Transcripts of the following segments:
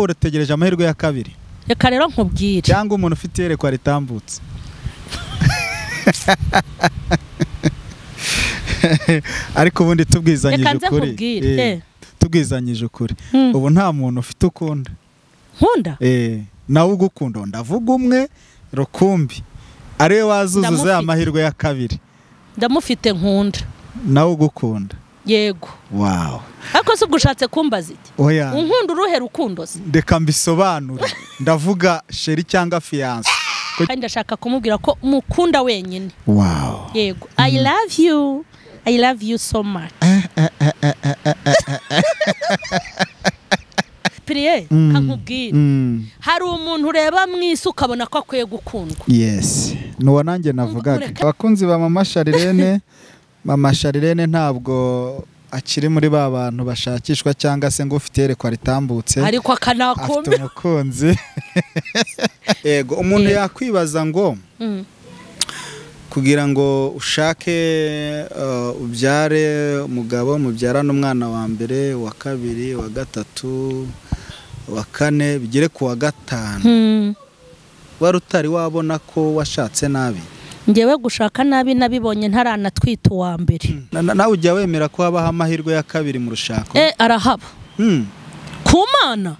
urategereje amahirwe ya kabiri. Reka rero nkubwire. Cyangwa umuntu ufite yerekwa ritambutse. Ariko ubundi tubwizanyije ukuri. Tubwizanyije ukuri. Ubu nta muntu ufite ukunda. Nkunda? Nawe ugukunda ndavuga umwe rukumbi. Ariwe wazuzuza amahirwe ya kabiri. Ndamufite nkunda. Nawe ugukunda. Yego. Wow. Ariko se ugushatse kumbaza iki? Oya. Unkunda uruhe rukundo se? Ndeka mbisobanure. Ndavuga sheri cyangwa fiance. Kandi ndashaka kumubwira ko mukunda wenyine. Wow. Yego. I love you. I love you so much. Priye, kankubwira. Hari umuntu ureba mwisi ukabona ko akwiye gukundwa. Yes. Nuwa nanjye navugaga. Abakunzi ba Mama Charlene, Mama Charlene ntabwo akiri muri ba bantu bashakishwa cyangwa se ngo ufite yerekwa ritambutse. Ariko akanakombe. Afite umukunzi. Yego, umuntu yakwibaza ngo kugira ngo ushake ubyare umugabo mubyarana umwana wa mbere, wa kabiri, wa gatatu, wa kane bigere ku wa gatanu. Wari utari wabona ko washatse nabi? Ngewe gushaka nabi nabibonye ntaranatwita uwa mbere. Nawe ujya wemera ko habaho amahirwe ya kabiri mu rushako? Arahaba. Ku Mana.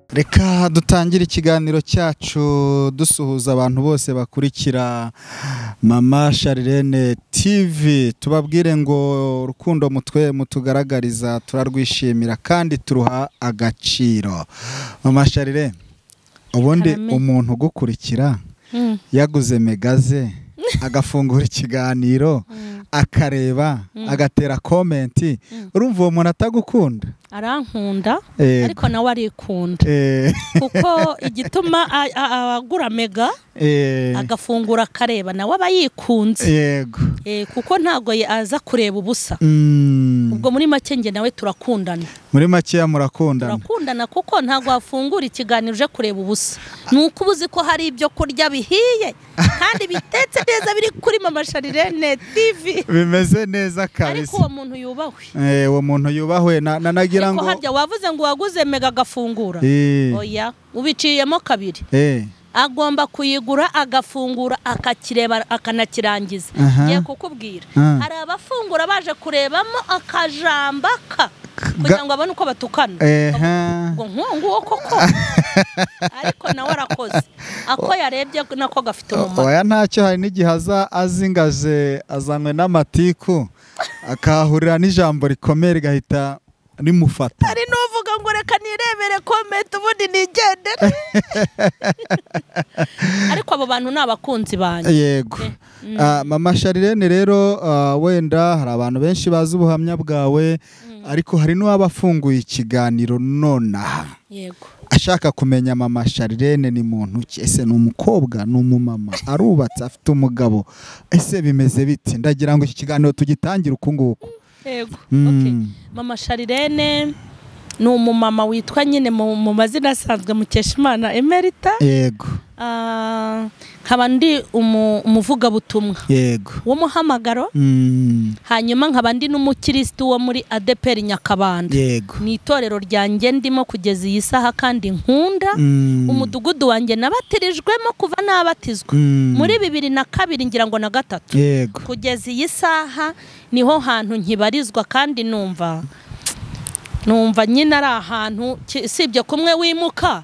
Reka dutangire ikiganiro cyacu dusuhuza abantu bose bakurikira Mama Charlene TV. Tubabwire ngo rukundo mutwe mutugaragariza turarwishimira kandi turuha agaciro. Mama Charlene, ubundi umuntu gukurikira yaguze megaze agafungura ikiganiro akareba agatera komenti, urumva uwo muntu atagukunda? Arankunda ariko nawe arikunda. Kuko igituma agura mega agafungura akareba nawe aba yikunze. Yego. Kuko ntago aza kureba ubusa. Ubwo muri make nge nawe turakundana. Muri make murakundana? Turakundana kuko ntago afungura ikiganiro uje kureba ubusa. Nuko ubuzi ko hari ibyo kurya bihiye kandi bitetse neza biri kuri Mama Charlene TV. Bimeze neza kabisa. Ariko uwo muntu yubahwe. Uwo muntu yubahwe nagira ngo harya wavuze ngo waguze mega agafungura. Oya, ubiciyemo kabiri. Agomba kuyigura agafungura akakireba akanakirangiza. Ngiye kukubwira hari abafungura baje kurebamo akajamba kugira ngo abone uko batukana. Ngo nkungu koko. Ariko nawe arakoze. Ako yarebye nako gafite umumaro. Oya ntacyo, hari n'igihe azingaje azanywe n'amatiku akahurira n'ijambo rikomeye rigahita rimufata. Ari nuvuga ngo reka nirebere comment ubundi nigendere. Ariko abo bantu n'abakunzi banje. Yego. Mama Charlene rero wenda hari abantu benshi bazi ubuhamya bwawe, ariko hari n'uwabafunguye ikiganiro nonaha. Yego. Ashaka kumenya Mama Charlene ni muntu ki? Ese ni umukobwa, ni umumama, arubatse, afite umugabo, ese bimeze bite? Ndagira ngo iki kiganiro tugitangira uku nguku. Yego. Okay. Mama Charlene ni umumama witwa nyine mu mazina asanzwe Mukeshimana Emerita. Yego. Nkaba ndi umuvuga butumwa. Yego. W'umuhamagaro. Hanyuma nkaba ndi n'umukristo wo muri ADPR Nyakabanda. Yego. Ni itorero ryanjye ndimo kugeza iyi saha kandi nkunda. Umudugudu wanjye nabatirijwemo kuva nabatizwa muri 2002 ngira ngo na 3. Yego. Kugeza iyi saha niho hantu nkibarizwa kandi numva nyine ari ahantu sibye kumwe wimuka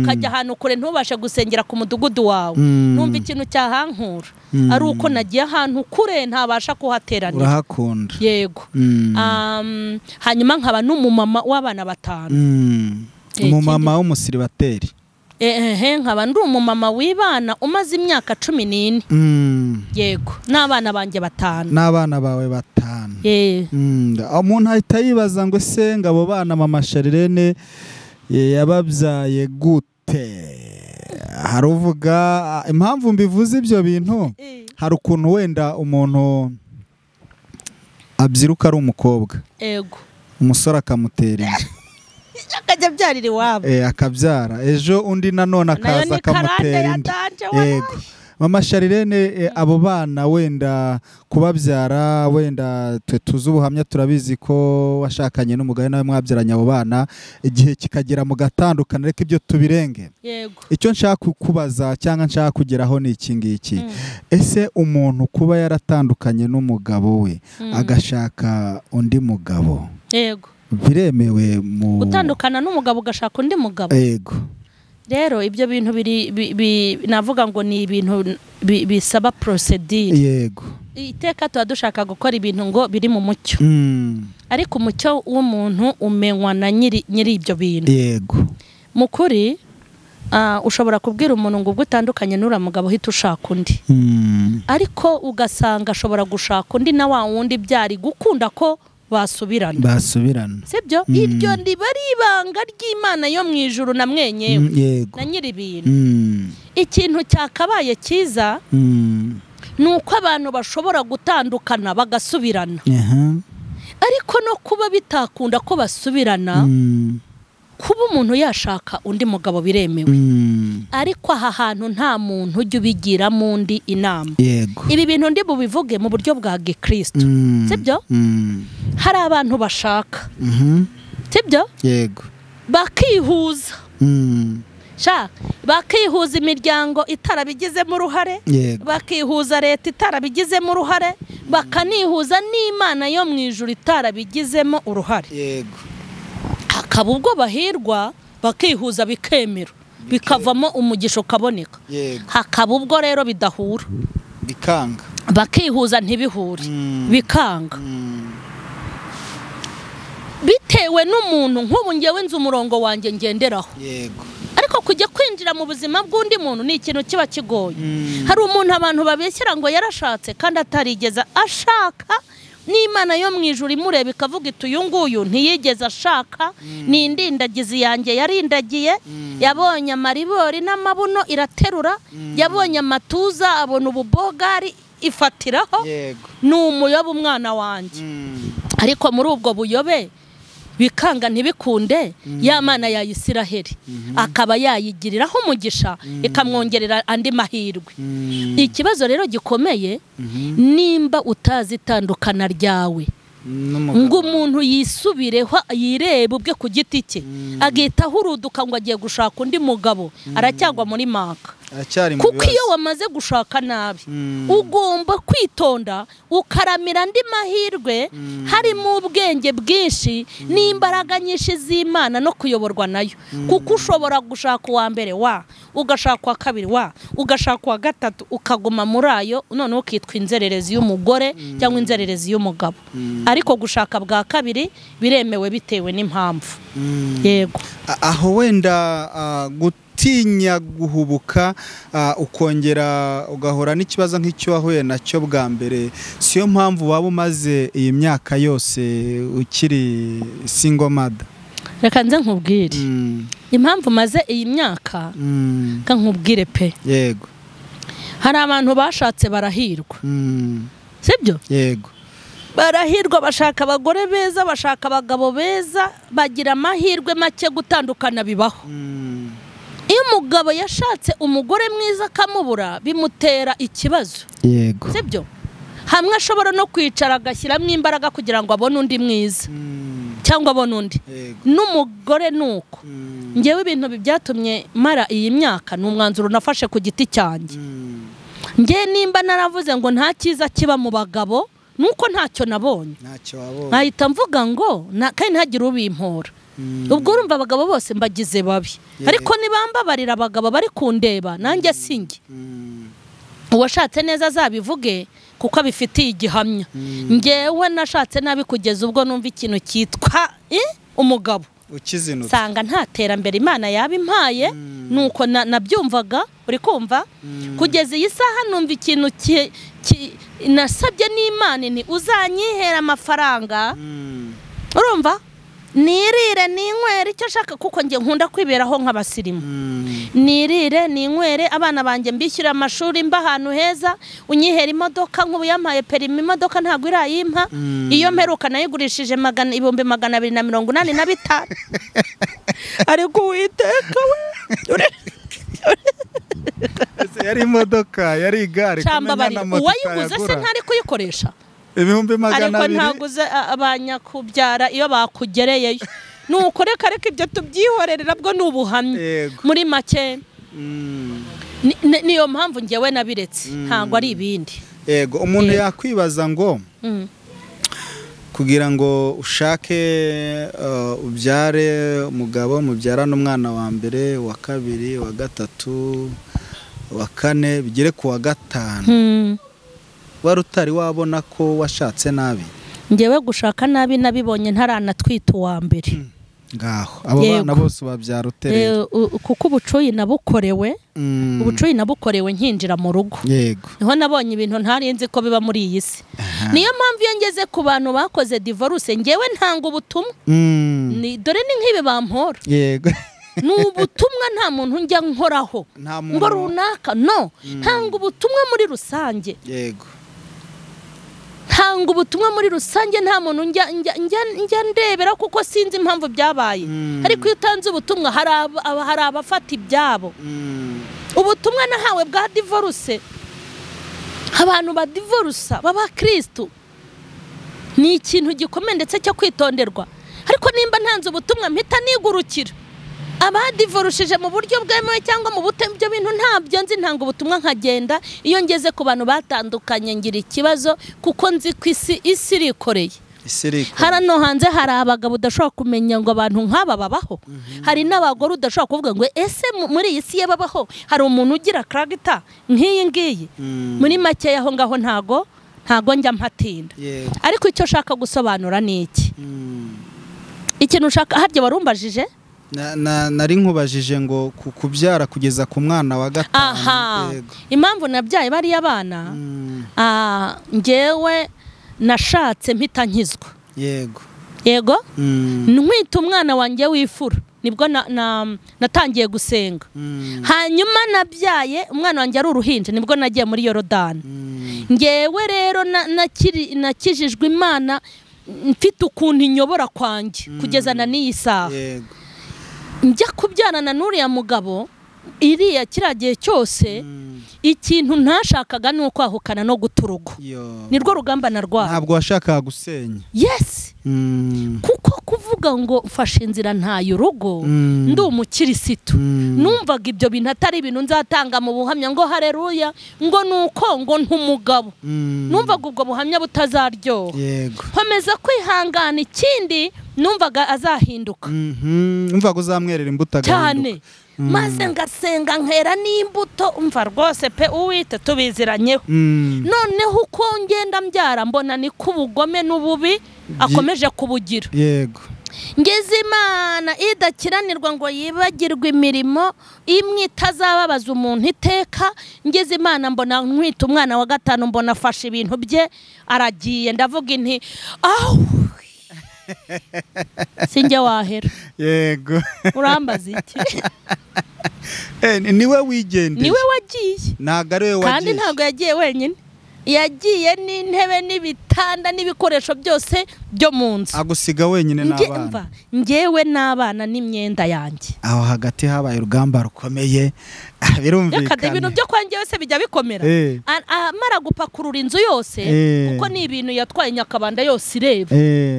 ukajya ahantu kure ntubashe gusengera ku mudugudu wawe. Numva ikintu cyahankura ari uko nagiye ahantu kure ntabasha kuhateranira. Urahakunda? Yego. Hanyuma nkaba n'umumama w'abana 5. Umumama w'umusiribateri? Nkaba ndi umumama w'ibana umaze imyaka 14. Yego. N'abana banje 5. N'abana bawe 5? Umuntu ahita yibaza ngo se ngabo bana Mama Charlene yababyaye gute? Haruvuga impamvu mbivuze ibyo bintu, hari ukuntu wenda umuntu abyiruka ari umukobwa. Yego. Umusore akamutera inda. akajya abyarira iwabo akabyara ejo undi nanone akaza akamutera inda. Yego Mama Charlene, abo bana wenda kubabyara wenda twe tuzi ubuhamya turabizi ko washakanye n'umugabo nawe mwabyaranye abo bana igihe kikagera mu gatandukana, reka ibyo tubirenge. Yego Icyo nshaka kukubaza cyangwa nshaka kugeraho ni iki ngiki. Ese umuntu kuba yaratandukanye n'umugabo we agashaka undi mugabo, yego, biremewe mu gutandukana n'umugabo ugashaka undi mugabo? Yego. Rero ibyo bintu navuga ngo ni ibintu bisaba procedure. Yego. Iteka tuba dushaka gukora ibintu ngo biri mu mucyo. Ariko umucyo w'umuntu umenywa na nyiri ibyo bintu. Yego. Mu kuri ushobora kubwira umuntu ngo ubwo utandukanye n'ura mugabo hita ushaka undi. Ariko ugasanga ashobora gushaka undi na wa wundi byari gukunda ko basubirana. Sibyo? Iryo ndiba ari ibanga ry'Imana yo mu ijuru na mwenyewe na nyiri ibintu. Ikintu cyakabaye cyiza nuko abantu bashobora gutandukana bagasubirana. Ariko no kuba bitakunda ko basubirana, kuba umuntu yashaka undi mugabo biremewe. Ariko aha hantu nta muntu ujya ubigira mu ndi inama. Yego. Ibi bintu ndi bubivuge mu buryo bwa Gikristo. Sibyo? Hari abantu bashaka. Sibyo? Yego. Bakihuza. Bakihuza imiryango itarabigizemo uruhare, bakihuza leta itarabigizemo uruhare, bakanihuza n'Imana yo mu ijuru itarabigizemo uruhare. Yego. Hakaba ubwo bahirwa bakihuza bikemera, bikavamo umugisha ukaboneka. Hakaba ubwo rero bidahura, bikanga, bakihuza ntibihure, bikanga bitewe n'umuntu. Nk'ubu ngewe nzi umurongo wanjye ngenderaho. Yego. Ariko kujya kwinjira mu buzima bw'undi muntu ni ikintu kiba kigoye. Hari umuntu abantu babeshyira ngo yarashatse kandi atarigeza ashaka, n'Imana yo mu ijuru imureba ikavuga iti uyu nguyu ntiyigeze ashaka, ni indindagizi yanjye yarindagiye, yabonye amaribori n'amabuno iraterura, yabonye amatuza abona ububogari ifatiraho, ni umuyobe umwana wanjye. Ariko muri ubwo buyobe bikanga ntibikunde, ya Mana ya Isiraheli akaba yayigiriraho umugisha ikamwongerera andi mahirwe. Ikibazo rero gikomeye, nimba utazi itandukana ryawe ngo umuntu yisubireho yirebe ubwe ku giti cye, agihita ahuruduka ngo agiye gushaka undi mugabo, aracyagwa muri maka. Kuko iyo wamaze gushaka nabi ugomba kwitonda ukaramira andi mahirwe, harimo ubwenge bwinshi n'imbaraga nyinshi z'Imana no kuyoborwa nayo. Kuko ushobora gushaka uwa mbere ugashaka uwa kabiri ugashaka uwa gatatu, ukaguma muri ayo, none ukitwa inzererezi y'umugore cyangwa inzererezi y'umugabo. Ariko gushaka bwa kabiri biremewe bitewe n'impamvu. Yego. Aho wenda tinya guhubuka ukongera ugahora n'ikibazo nk'icyo wahuye nacyo bwa mbere, siyo mpamvu waba umaze iyi myaka yose ukiri single mother? Reka nze nkubwire impamvu maze iyi myaka, ka nkubwire pe. Yego. Hari abantu bashatse barahirwa. Sibyo? Yego. Barahirwa, bashaka abagore beza, bashaka abagabo beza, bagira amahirwe make, gutandukana bibaho. Iyo umugabo yashatse umugore mwiza akamubura bimutera ikibazo. Yego. Sibyo? Hamwe ashobora no kwicara agashyiramo imbaraga kugira ngo abone undi mwiza cyangwa abone undi. N'umugore nuko. Ngewe ibintu byatumye mara iyi myaka ni umwanzuro nafashe ku giti cyanjye. Nge nimba naravuze ngo nta cyiza kiba mu bagabo, nuko ntacyo nabonye. Nkahita mvuga ngo kandi ntagire ubimpora. Ubwo urumva abagabo bose mbagize babi. Ariko nibambabarira abagabo bari kundeba nanjye singe. Uwashatse neza azabivuge kuko abifitiye igihamya. Ngewe nashatse nabi kugeza ubwo numva ikintu cyitwa umugabo ukizinutse, sanga nta terambere Imana yabimpaye, nuko nabyumvaga. Uri kumva? Kugeza iyi saha numva ikintu nasabye n'Imana ni uzanyihera amafaranga. Urumva? nirire ninywere icyo shaka kuko nge nkunda kwiberaho nk'abasirimu nirire ninywere abana banjye mbishyura amashuri mba ahantu heza unyihera imodoka nk'ubu yampaye perimi imodoka ntabwo irayimpa iyo mperuka nayigurishije 285 ariko Uwiteka we yari imodoka yari igare kumenya uwayiguze se ntari kuyikoresha 200,000 ariko ntaguze abanyakubyara iyo bakugereyeyo nuko reka ibyo tubyihorerera bwo n'ubuhamya muri make niyo mpamvu ngewe nabiretse ntago ari ibindi yego umuntu yakwibaza ngo kugira ngo ushake ubyare umugabo mubyarana umwana wa mbere wa kabiri wa gatatu wa kane bigere ku wa gatanu wari utari wabona ko washatse nabi ngewe gushaka nabi nabibonye ntaranatwita uwa mbere ngaho abo bana bose babyara uterera kuko ubucuyi nabukorewe nkinjira mu rugo yego niho nabonye ibintu ntarinzi ko biba muri iyi si niyo mpamvu iyo ngeze ku bantu bakoze divorce ngewe ntanga ubutumwa dore ni nk'ibi bampora yego ni ubutumwa nta muntu njya nkoraho ngo runaka no ntanga ubutumwa muri rusange yego ntanga ubutumwa muri rusange nta muntu njya ndebera kuko sinzi impamvu byabaye ariko iyo utanze ubutumwa hari abafata ibyabo ubutumwa nahawe bwa divorce abantu ba divorce b'abakristo ni ikintu gikomeye ndetse cyo kwitonderwa ariko nimba ntanze ubutumwa mpita nigurukira abadivorushije mu buryo bwemewe cyangwa mu butembe ibyo bintu ntabyo nzi ntanga ubutumwa nkagenda iyo ngeze ku bantu batandukanye ngira ikibazo kuko nzi ko isi irikoreye hano hanze hari abagabo udashobora kumenya ngo abantu nk'aba babaho hari n'abagore udashobora kuvuga ngo ese muri iyi si ye babaho hari umuntu ugira karagita nk'iyi ngiyi muri make aho ngaho ntago njya mpatinda ariko icyo ushaka gusobanura ni iki ikintu ushaka harya warumbajije nari nkubajije ngo kubyara kugeza ku mwana wa gatanu impamvu nabyaye bariya bana ngewe nashatse mpita nkizwa yego ntwita umwana wanjye w'ifura nibwo natangiye gusenga hanyuma nabyaye umwana wanjye ari uruhinja nibwo nagiye muri Yorodani ngewe rero nakijijwe Imana mfite ukuntu inyobora kwanjye kugeza na n'iyi saha njya kubyarana n'uriya mugabo iriya kiragiye cyose ikintu ntashakaga ni ukwahukana no guta urugo nirwo rugamba narwaye ntabwo washakaga gusenya yes kuko kuvuga ngo mfashe inzira ntayo urugo ndi umukirisitu numvaga ibyo bintu atari ibintu nzatanga mu buhamya ngo hareruya ngo nuko ngo ntumugabo numvaga ubwo buhamya butazaryoha nkomeza kwihangana ikindi numvaga azahinduka numvaga uzamwerera imbuto cyane maze ngasenga nkera n'imbuto umva rwose pe Uwite tubiziranyeho noneho uko ngenda mbyara mbona ni kubugome n'ububi akomeje kubugira yego ngeze Imana idakiranirwa ngo yibagirwe imirimo imwe itazababaza umuntu iteka ngeze Imana mbona nkwita umwana wa gatanu mbona afashe ibintu bye aragiye ndavuga inti sinjye wahera yego urambaza iki niwe wigendeye niwe wagiye ntabwo ari we wagiye kandi ntabwo yagiye wenyine yagiye n'intebe n'ibitanda n'ibikoresho byose byo mu nzu agusiga wenyine n'abana ngewe n'abana n'imyenda yanjye aho hagati habaye urugamba rukomeye birumvikana ibintu byo kwanjye yose bijya bikomera amara gupakurura inzu yose kuko ni ibintu yatwaye Nyakabanda yose ireba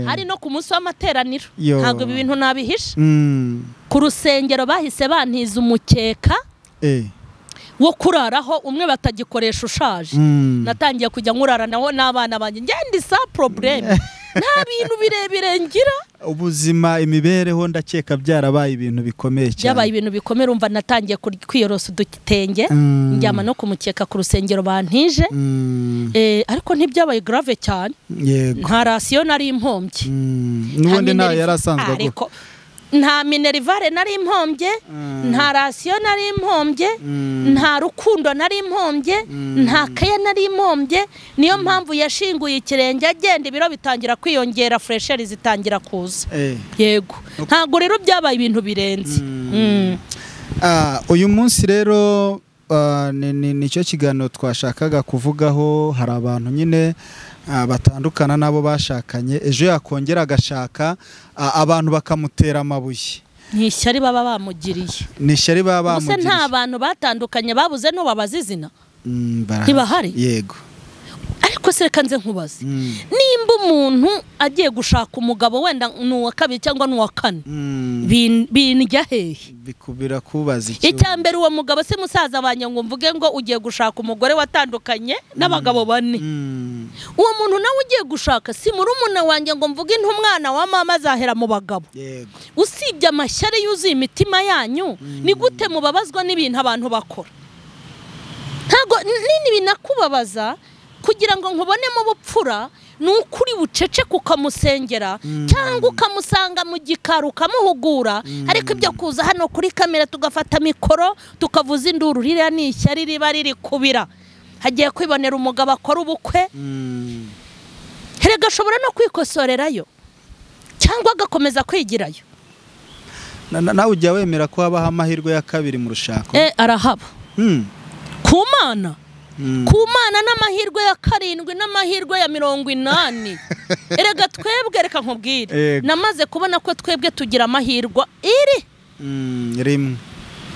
hari no ku munsi w'amateraniro ntabwo ibi bintu nabihisha ku rusengero bahise bantiza umukeka wo kuraraho umwe batagikoresha ushaje natangiye kujya nkurara naho n'abana banjye ngende sa problem nta bintu birebire ngira ubuzima imibereho ndakeka byarabaye ibintu bikomeye cyane byabaye ibintu bikomera umva natangiye kwiyorosa udutenge njyama no kumukeka ku rusengero bantije ariko ntibyabaye grave cyane nta rasiyo nari impombye n'ubundi nawe yarasanzwe ariko nta minerivare nari impombye, nta rasiyo nari impombye, nta rukundo nari impombye, nta kaye nari impombye. Niyo mpamvu yashinguye ikirenge agenda ibiro bitangira kwiyongera, fresheri zitangira kuza. Yego, ntago rero byabaye ibintu birenze. Uyu munsi rero nicyo kiganiro twashakaga kuvugaho. Hari abantu nyine batandukana nabo bashakanye, ejo yakongera agashaka abantu bakamutera amabuye. Nishyari baba bamugiriye. Nishyari baba bamugiriye. Nta bantu batandukanye babuze no babaza izina. Ntibahari. Yego. Ariko se reka nze nkubaze, nimba umuntu agiye gushaka umugabo wenda n'uwa kabiri cyangwa n'uwa kane, binjya hehe? Bikubira kubaza iki? Icyambere uwo mugabo se musaza banye ngo mvuge ngo ugiye gushaka umugore watandukanye n'abagabo bane. Uwo muntu nawe ugiye gushaka si murumuna wanjye ngo mvuge intumwana wa mama azahera mu bagabo. Yego. Usibye amashyari yuzuye imitima yanyu, ni gute mubabazwa n'ibintu abantu bakora? Ntago nini binakubabaza kugira ngo nkubonemo ubupfura, n'ukuri bucece kukamusengera cyangwa ukamusanga mu gikari ukamuhugura. Ariko ibyo kuza hano kuri kamera tugafata mikoro tukavuza induru, ririya ni ishyari riba riri kubira. Hagiye kwibonera umugabo akora ubukwe, herega ashobora no kwikosorerayo cyangwa agakomeza kwigirayo. Nawe ujya wemera ko habaho amahirwe ya kabiri mu rushako? Arahaba. Ku Mana, ku Mana n'amahirwe ya 7 n'amahirwe ya 80. Erega twebwe reka nkubwire, namaze kubona ko twebwe tugira amahirwa rimwe.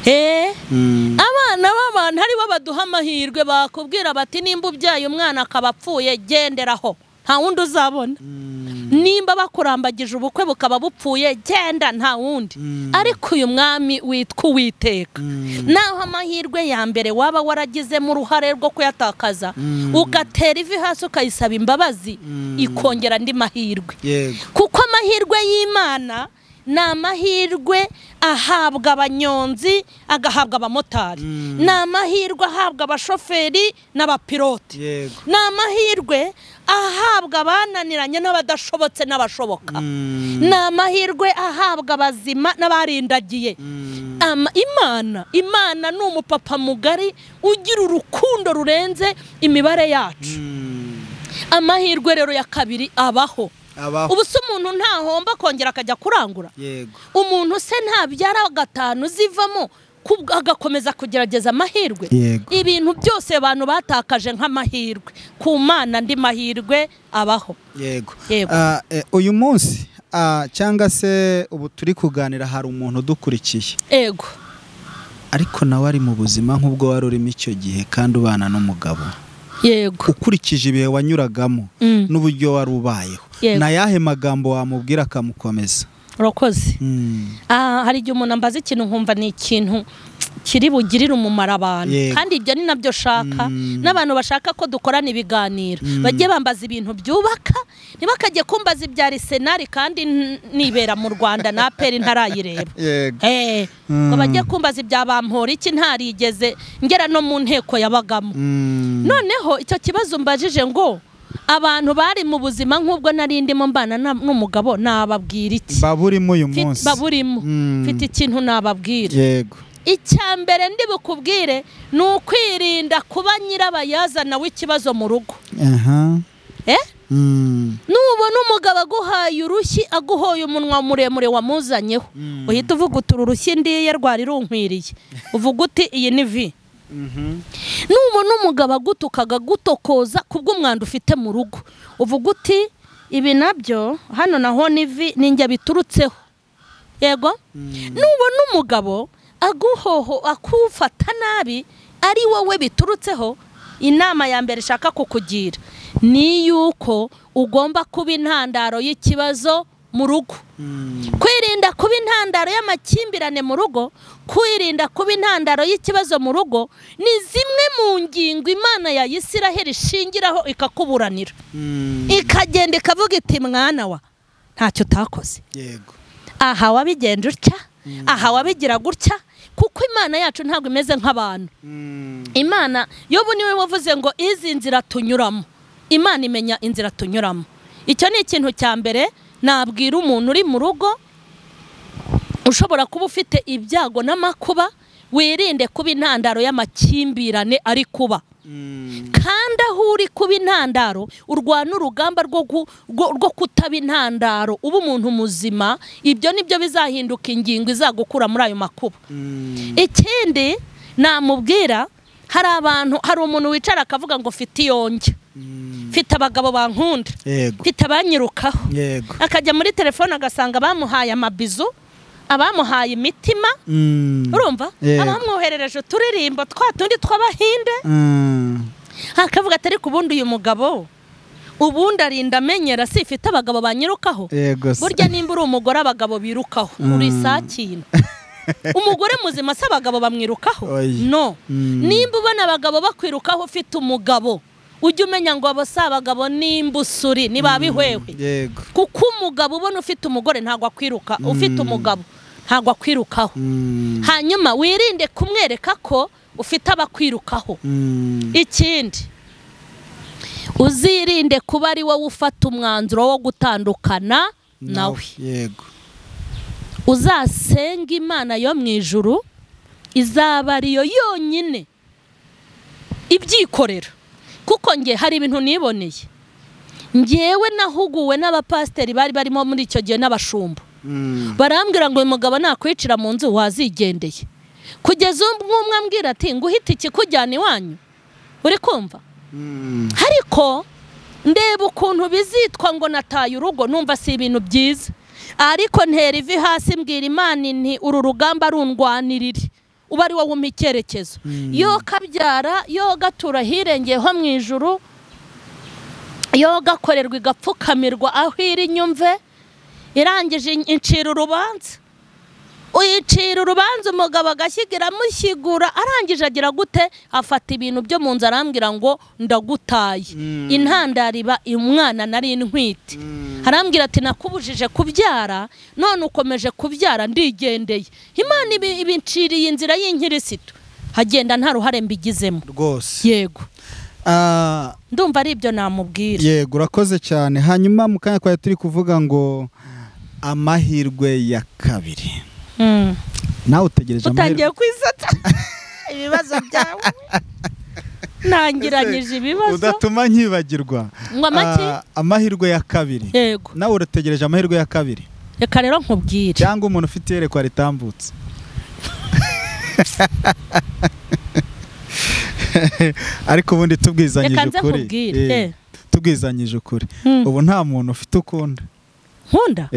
Abana b'abantu ari bo baduha amahirwe, bakubwira bati nimba ubyaye umwana akabapfuye genderaho, nta wundi uzabona. Nimba bakurambagije ubukwe bukaba bupfuye, genda, nta wundi. Ariko uyu mwami witwa Uwiteka, naho amahirwe ya mbere waba waragize mu ruhare rwo kuyatakaza, ugatera ivi hasi ukayisaba imbabazi, ikongera andi mahirwe. Kuko amahirwe y'Imana ni amahirwe ahabwa abanyonzi, agahabwa abamotari. Ni amahirwe ahabwa abashoferi n'abapilote. Ni amahirwe ahabwa abananiranye n'abadashobotse n'abashoboka. Ni amahirwe ahabwa abazima n'abarindagiye. Imana ni umupapa mugari ugira urukundo rurenze imibare yacu. Amahirwe rero ya kabiri abaho. Ubu se umuntu ntahomba kongera akajya kurangura? Umuntu se ntabyara 5 zivamo agakomeza kugerageza amahirwe? Ibintu byose abantu batakaje nk'amahirwe, ku Mana andi mahirwe abaho. Uyu munsi cyangwa se ubu turi kuganira, hari umuntu udukurikiye, ariko nawe ari mu buzima nk'ubwo wari urimo icyo gihe kandi ubana n'umugabo. Ukurikije ibihe wanyuragamo n'uburyo wari ubayeho, na yahe magambo wamubwira akamukomeza? Urakoze. Hari igihe umuntu ambaza ikintu nkumva ni ikintu kiri bugirire umumaro abantu, kandi ibyo ni nabyo shaka. N'abantu bashaka ko dukorana ibiganiro bajye bambaza ibintu byubaka, ntibakajye kumbaza ibya Arsenal kandi nibera mu Rwanda na Peri ntarayireba. Ngo bajye kumbaza ibya bampora iki ntarigeze ngera no mu nteko yabagamo. Noneho icyo kibazo mbajije ngo abantu bari mu buzima nk'ubwo narindimo mbana n'umugabo, nababwira iki? Baburimo uyu munsi. Baburimo. Mfite ikintu nababwira. Icyambere ndi bukubwire ni ukwirinda kuba nyirabayazana w'ikibazo mu rugo. Nubona umugabo aguhaye urushyi, aguhoye umunwa muremure wamuzanyeho, uhita uvuga uti uru rushyi ndiye rwari runkwiriye. Uvuga uti iyi ni vi. Nubona umugabo agutukaga gutokoza kubw'umwanda ufite mu rugo, uvuga uti ibi nabyo hano naho ni vi, ninjye biturutseho. Yego. Nubona umugabo aguhoho akufata nabi ari wowe biturutseho, inama ya mbere shaka kukugira ni yuko ugomba kuba intandaro y'ikibazo mu rugo. Kwirinda kuba intandaro y'amakimbirane mu rugo, kwirinda kuba intandaro y'ikibazo mu rugo, ni zimwe mu ngingo Imana ya Isiraheli ishingiraho ikakuburanira. Ikagenda ikavuga iti mwana wa ntacyo utakoze. Aha wabigenje utya, aha wabigira gutya, kuko Imana yacu ntabwo imeze nk'abantu. Imana Yobu niwe wavuze ngo izi nzira tunyuramo, Imana imenya inzira tunyuramo. Icyo ni ikintu cya mbere nabwira umuntu uri mu rugo, ushobora kuba ufite ibyago n'amakuba, wirinde kuba intandaro y'amakimbirane ari kuba. Kandi aho uri kuba intandaro, urwana urugamba rwo kutaba intandaro, uba umuntu muzima. Ibyo nibyo bizahinduka ingingo izagukura muri ayo makuba. Ikindi namubwira, hari umuntu wicara akavuga ngo mfite iyonge, mfite abagabo bankunda, mfite abanyirukaho, akajya muri telefone agasanga bamuhaye amabizu, abamuhaye imitima, urumva, abamwoherereje uturirimbo twa tundi tw'abahinde, akavuga ati ariko ubundi uyu mugabo ubundi arinda amenyera si ifite abagabo banyirukaho. Burya nimba uri umugore abagabo birukaho uri sakina. Umugore muzima se abagabo bamwirukaho? No. Nimba ubona abagabo bakwirukaho ufite umugabo, ujye umenya ngo abo si abagabo n'imbusuri ntibabihwewe. Kuko umugabo ubona ufite umugore ntabwo akwiruka, ufite umugabo ntabwo akwirukaho. Hanyuma wirinde kumwereka ko ufite abakwirukaho. Ikindi, uzirinde kuba ari wowe ufata umwanzuro wo gutandukana nawe. Uzasenga Imana yo mu ijuru, izaba ariyo yonyine ibyikorera. Kuko nge hari ibintu niboneye, ngewe nahuguwe n'abapasiteri bari barimo muri icyo gihe n'abashumba, barambwira ngo uyu mugabo nakwicira mu nzu wazigendeye. Kugeza umwe ambwira ati nguhita iki kujyana iwanyu, uri kumva? Ariko ndeba ukuntu bizitwa ngo nataye urugo, numva si ibintu byiza. Ariko ntera ivi hasi mbwira Imana nti uru rugamba rundwanirire, uba ari wowe umpa icyerekezo. Yo kabyara, yo gatura hirengeyeho mu ijuru, yo gakorerwa igapfukamirwa aho iri nyumve, irangije incira urubanza. Uyicira urubanza umugabo agashyigura amushyigura, arangije agira gute, afata ibintu byo mu nzu arambwira ngo ndagutaye. Intandaro iba umwana nari intwite. Arambwira ati nakubujije kubyara, none ukomeje kubyara ndigendeye. Imana ibinciriye inzira y'inkirisitu, hagenda nta ruhare mbigizemo rwose. Yego. Ndumva ari ibyo namubwira. Yego, urakoze cyane. Hanyuma mu kanya kwa turi kuvuga ngo amahirwe ya kabiri. Nawe utegereje amahirwe. Utangiye kwisata ibibazo byawe. Nangiranyije ibibazo. Udatuma nkibagirwa. Ngo amaki? Amahirwe ya kabiri. Yego. Nawe urategereje amahirwe ya kabiri. Reka rero nkubwire. Cyangwa umuntu ufite yerekwa ritambutse. Ariko ubundi tubwizanyije ukuri. Tubwizanyije ukuri. Ubu nta muntu ufite ukunda. Nkunda?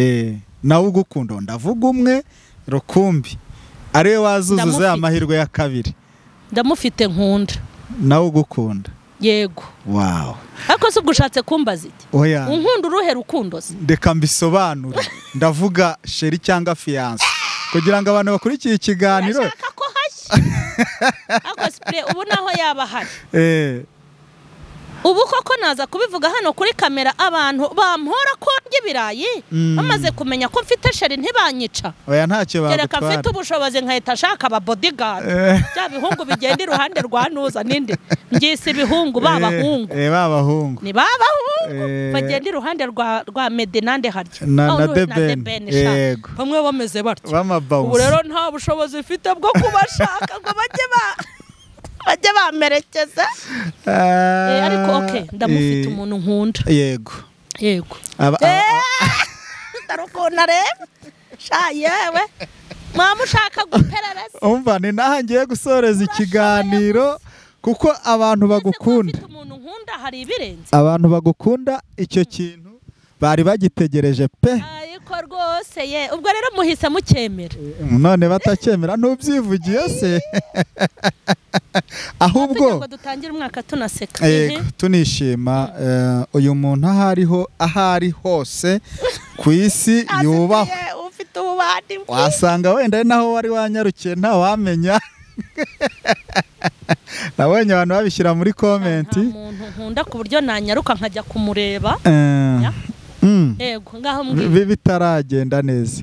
Nawe ugukunda ndavuga umwe rukumbi, ariwe wazuzuza amahirwe ya kabiri. Ndamufite nkunda. Nawe ugukunda? Yego. Wow. Ariko se ugushatse kumbaza iki? Oya. Unkunda uruhe rukundo se? Ndeka mbisobanure. Ndavuga sheri cyangwa fiance. Kugira ngo abantu bakurikiye ikiganiro. Urashaka ko hashya? Ako spray ubu naho yaba hari. Ubu koko naza kubivuga hano kuri kamera, abantu bampora ko ry'ibirayi bamaze kumenya ko mfite sheri ntibanyica. Oya ntacyo bagutwara. Gereka mfite ubushobozi nkahita ashaka aba bodyguard. Bya bihungu bigenda iruhande rwa nuza ninde? Ngise ibihungu babahungu. Babahungu. Ni babahungu. Bagenda iruhande rwa Medinande harya. Na Deben. Yego. Bamwe bameze batyo. Bamabawuzi. Ubu rero nta bushobozi mfite bwo kubashaka ngo bajye bamerekeza. Ariko okay, ndamufite umuntu nkunda. Yego. Yego. Ndarukunda rero. Sha yewe. Mama ushaka guperereza. Umva ni nahangiye gusoreza ikiganiro kuko abantu bagukunda. Umuntu nkunda hari ibirenze. Abantu bagukunda icyo kintu bari bagitegereje pe. Ariko rwose ye ubwo rero muhise mucyemera. None batacyemera ntubyivugiye se. Ahubwo dutangira umwaka tunaseka. Yego, tunishima. Uyu muntu ahari hose ku isi yubaho. Ufite ububandi. Wasanga wenda naho wari wanyarukiye nta wamenya. Nabonye abantu babishyira muri comment. Umuntu nkunda ku buryo nanyaruka nkajya kumureba. Yego, ngaho mbwira. Bitaragenda neza.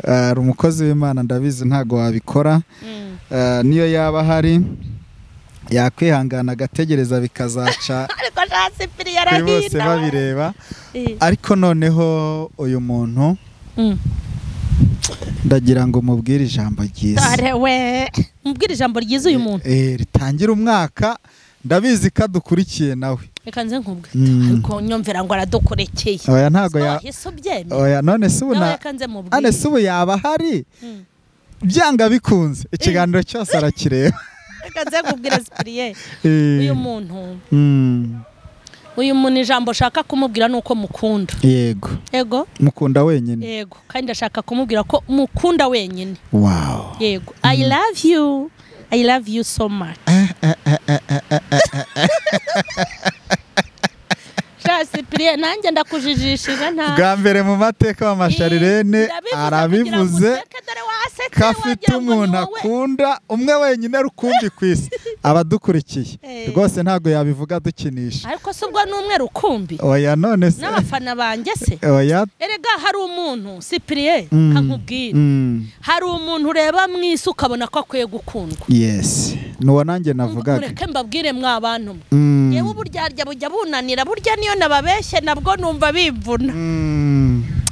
Ari umukozi w'Imana ndabizi ntago wabikora. Niyo yaba hari yakwihangana agategereza bikazaca. Ariko jasipiri yarahina. Bose babireba. Ariko noneho uyu muntu ndagira ngo mubwire ijambo ryiza. Arewe mubwire ijambo ryiza uyu muntu. Ritangira umwaka ndabizi ko adukurikiye nawe. Reka nze nkubwe ariko nyumvira ngo aradukurekeye. Oya ntago ya. Oya none se ubuna. Ane se ubu yaba hari. Byanga bikunze ikiganiro cyose arakireba. Reka nze nkubwire Cyprien. Uyu muntu. Uyu muntu ijambo shaka kumubwira nuko mukunda. Yego. Yego. Mukunda wenyine. Yego. Kandi ndashaka kumubwira ko mukunda wenyine. Wow. Yego. I love you. I love you so much. Cyprien nanjye ndakujijishije nta. Bwa mbere mu mateka y'amasharirene arabivuze. Kafite umuntu akunda umwe wenyine rukumbi kwisi abadukurikiye rwose ntago yabivuga dukinisha. Ariko se ubwo numwe rukumbi. Oya none se n'abafana banjye se. Oya erega hari umuntu Cyprien kankubwira. Hari umuntu ureba mwisi ukabona ko akwiye gukundwa. Yes nuwo nanjye navugaga. Ureke mbabwire mwabantu yewe uburyarya bujya bunanira burya niyo nababeshye nabwo numva bivuna.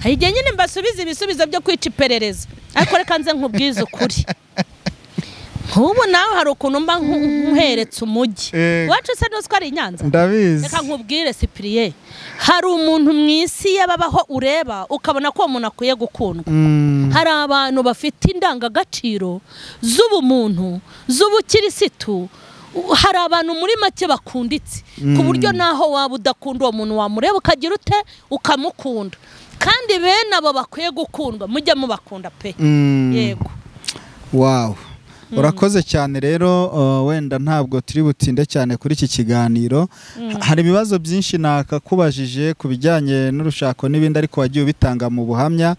Hige nyine mbasubiza ibisubizo byo kwica iperereza. Ariko reka nze nkubwize ukuri. Nk'ubu nawe hari ukuntu mba nkuheretse umujyi. Wacu se n'uzi ko ari Nyanza? Ndabizi. Reka nkubwire Cyprien. Hari umuntu mwisi yababaho ureba ukabona ko umuntu akwiye gukundwa. Hari abantu bafite indangagaciro z'ubumuntu, z'ubukirisitu. Hari abantu muri make bakunditse ku buryo naho waba udakunda uwo muntu wamureba ukagira ute ukamukunda. Kandi bene abo bakwiye gukundwa mujye mubakunda pe. Yego. Wow. Urakoze cyane rero wenda ntabwo turi butinde cyane kuri iki kiganiro. Hari ibibazo byinshi nakakubajije kubijyanye n'urushako n'ibindi ariko wagiye ubitanga mu buhamya.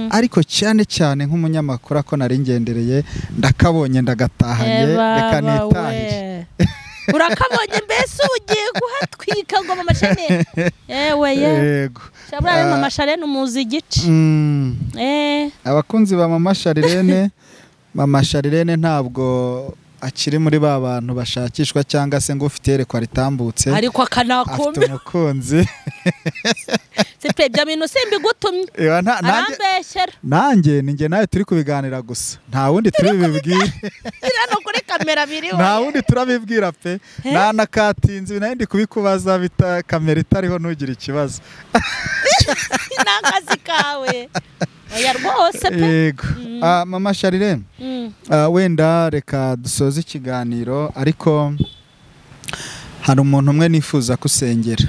Ariko cyane cyane nk'umunyamakuru ako nari ngendereye ndakabonye ndagatahanye reka nitahire. Urakabonye mbese ugiye guhatwika ngo mama Charlene. Ewe yego. Shabura mama Charlene umuzi igice. Abakunzi ba mama Charlene. Mama Charlene ntabwo akiri muri ba bantu bashakishwa cyangwa se ngo ufite yerekwa ritambutse. Ariko akanakumbi. Umukunzi. Sipe bya bintu simbi gutumye. Arambeshyera. Nanjye ninjye nawe turi kubiganira gusa. Nta wundi turi bibwire. Irano kuri kamera biriho. Nta wundi turabibwira pe. Nakatinze binandi kubikubaza bita kamera itariho ntugire ikibazo. Nakazi kawe. Oya rwose pe. Yego. Mama Charlene. Wenda reka dusoze ikiganiro ariko hari umuntu umwe nifuza kusengera.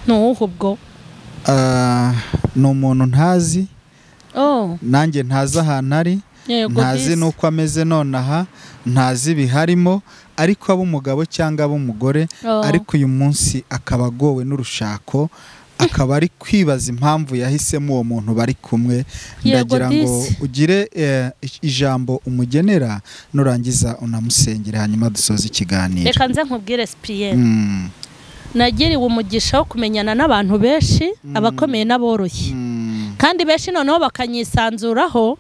Ubwo. Ni umuntu ntazi. Nanjye ntazi ahantu ari. Ntazi nuko ameze nonaha. Ntazi biharimo ariko ab'umugabo cyangwa ab'umugore ariko uyu munsi akaba agowe n'urushako. Akaba ari kwibaza impamvu yahisemo uwo muntu bari kumwe. Ndagira ngo ugire ijambo umugenera nurangiza unamusengera hanyuma dusoze ikiganiro. Reka nze nkubwire Cyprien. Nagiriwe umugisha wo kumenyana n'abantu benshi abakomeye n'aboroshye. Kandi benshi noneho bakanyisanzuraho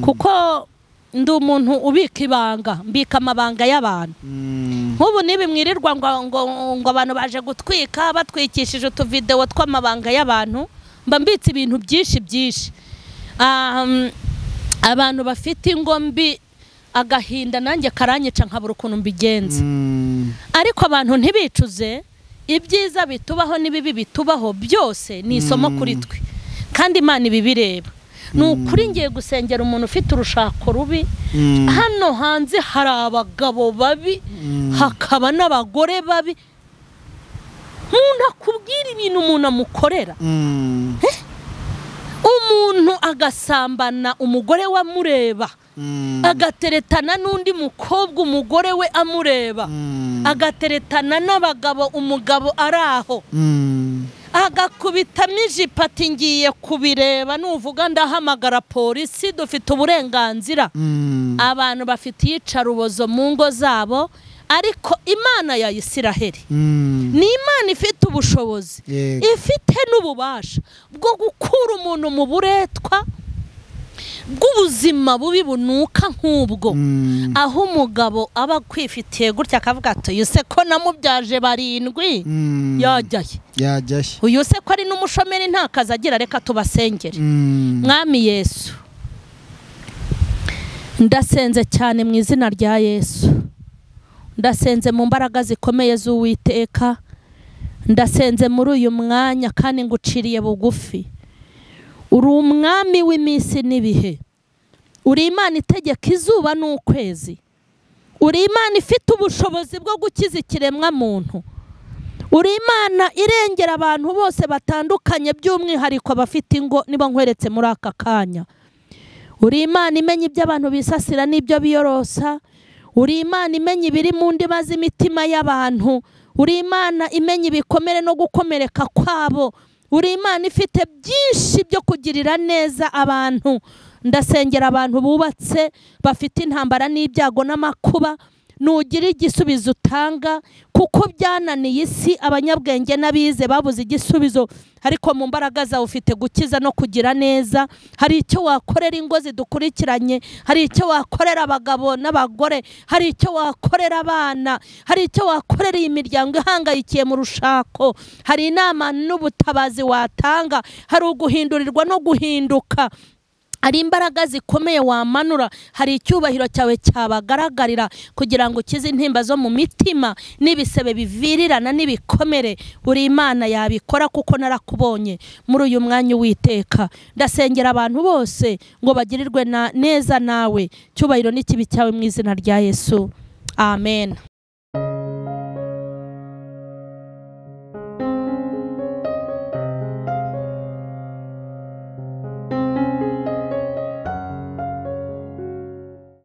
kuko ndi umuntu ubika ibanga mbika amabanga y'abantu. Nk'ubu nibi mwirirwa ngo abantu baje gutwika batwikishije utuvideo tw'amabanga y'abantu mba mbitse ibintu byinshi. Abantu bafite ingombi agahinda nanjye karanyica nkabura ukuntu mbigenza. Ariko abantu ntibicuze ibyiza bitubaho n'ibibi bitubaho byose ni isomo kuri twe. Kandi Imana ibibireba. Nukuri ngiye gusengera umuntu ufite urushako rubi. Hano hanze hari abagabo babi hakaba n'abagore babi. Umuntu akubwira ibintu umuntu amukorera. Umuntu agasambana umugore we amureba. Agateretana n'undi mukobwa umugore we amureba. Agateretana n'abagabo umugabo araho. Agakubitamo ijipo ati ngiye kubireba nuvuga ndahamagara polisi dufite uburenganzira. Abantu bafite iyicarubozo mu ngo zabo ariko Imana ya Isiraheli ni Imana ifite ubushobozi ifite n'ububasha bwo gukura umuntu mu buretwa bw'ubuzima bubi bunuka nk'ubwo. Aho umugabo aba kwifitiye gutya akavuga ati uyu se ko namubyaje 7 yajyaye uyu se ko ari n'umushomeri nta kazi agira reka tubasengere. Mwami Yesu ndasenze cyane mu izina rya Yesu, ndasenze mu mbaraga zikomeye z'Uwiteka, ndasenze muri uyu mwanya kandi nguciriye bugufi. Uri umwami w'iminsi n'ibihe, uri Imana itegeka izuba n'ukwezi, uri Imana ifite ubushobozi bwo gukiza ikiremwa muntu, uri Imana irengera abantu bose batandukanye, by'umwihariko abafite ingo nibo nkweretse muri aka kanya. Uri Imana imenya ibyo abantu bisasira n'ibyo biyorosa, uri Imana imenya ibiri mu ndiba z'imitima y'abantu, uri Imana imenya ibikomere no gukomereka kwabo, uri Imana ifite byinshi byo kugirira neza abantu. Ndasengera abantu bubatse bafite intambara n'ibyago n'amakuba, nugira igisubizo utanga, kuko byananiye isi abanyabwenge n'abize babuze igisubizo, ariko mu mbaraga zawe ufite gukiza no kugira neza. Hari icyo wakorera ingo zidukurikiranye, hari icyo wakorera abagabo n'abagore, hari icyo wakorera abana, hari icyo wakorera iyi miryango ihangayikiye mu rushako, hari inama n'ubutabazi watanga, hari uguhindurirwa no guhinduka, hari imbaraga zikomeye wamanura, hari icyubahiro cyawe cyabagaragarira kugira ngo ukize intimba zo mu mitima n'ibisebe bivirirana n'ibikomere. Uri Imana yabikora kuko narakubonye muri uyu mwanya Uwiteka. Ndasengera abantu bose ngo bagirirwe neza nawe, cyubahiro n'ikibi cyawe mu izina rya Yesu, amen.